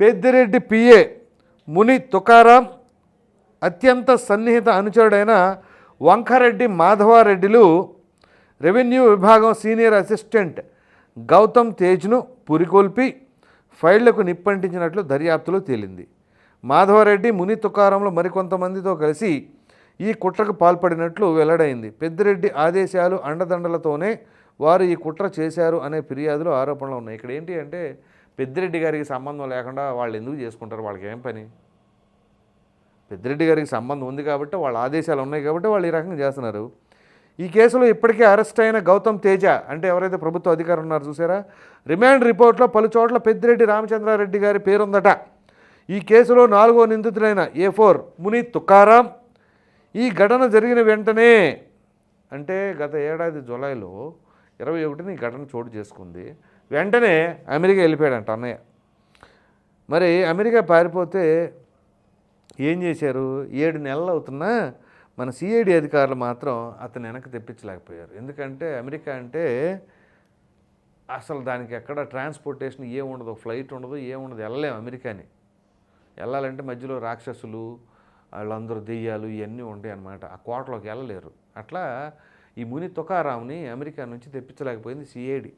Peddireddy PA ముని తుకారాం అత్యంత సన్నిహిత అనుచరుడైన వంకారెడ్డి మాధవారెడ్డిలు revenue విభాగం సీనియర్ అసిస్టెంట్ గౌతమ్ తేజ్ను పురికొల్పి ఫైళ్లకు నిప్పంటించినట్లు దర్యాప్తులో తేలింది. మాధవారెడ్డి ముని తుకారంలో మరికొంతమందితో కలిసి ఈ కుట్రకు పాల్పడినట్లు వెల్లడైంది. పెద్దిరెడ్డి ఆదేశాలు అండదండలతోనే వారు ఈ కుట్ర చేశారు అనే ఫిర్యాదులు ఆరోపణలు ఉన్నాయి. ఇక్కడ ఏంటి అంటే పెద్దిరెడ్డి గారికి సంబంధం లేకుండా వాళ్ళు ఎందుకు చేసుకుంటారు? వాళ్ళకి ఏం పని? పెద్దిరెడ్డి గారికి సంబంధం ఉంది కాబట్టి వాళ్ళ ఆదేశాలు ఉన్నాయి కాబట్టి వాళ్ళు ఈ రకంగా చేస్తున్నారు. ఈ కేసులో ఇప్పటికే అరెస్ట్ అయిన గౌతమ్ తేజ అంటే ఎవరైతే ప్రభుత్వ అధికారులు ఉన్నారో చూసారా, రిమాండ్ రిపోర్ట్లో పలు చోట్ల పెద్దిరెడ్డి రామచంద్రారెడ్డి గారి పేరుందట. ఈ కేసులో 4వ నిందితుడైన A4 ముని తుకారాం ఈ ఘటన జరిగిన వెంటనే అంటే గత ఏడాది జూలైలో 21న ఈ ఘటన చోటు చేసుకుంది. వెంటనే అమెరికా వెళ్ళిపోయాడంట అన్నయ్య. మరి అమెరికా పారిపోతే ఏం చేశారు? 7 నెలలు అవుతున్నా మన సిఐడి అధికారులు మాత్రం అతను వెనక్కి తెప్పించలేకపోయారు. ఎందుకంటే అమెరికా అంటే అసలు దానికి ఎక్కడ ట్రాన్స్పోర్టేషన్ ఏముండదు, ఫ్లైట్ ఉండదు, ఏముండదు, వెళ్ళలేము. అమెరికాని వెళ్ళాలంటే మధ్యలో రాక్షసులు వాళ్ళందరూ దెయ్యాలు ఇవన్నీ ఉంటాయి అన్నమాట. ఆ కోటలోకి వెళ్ళలేరు. అట్లా ఈ ముని తుకారాంని అమెరికా నుంచి తెప్పించలేకపోయింది సిఐడి.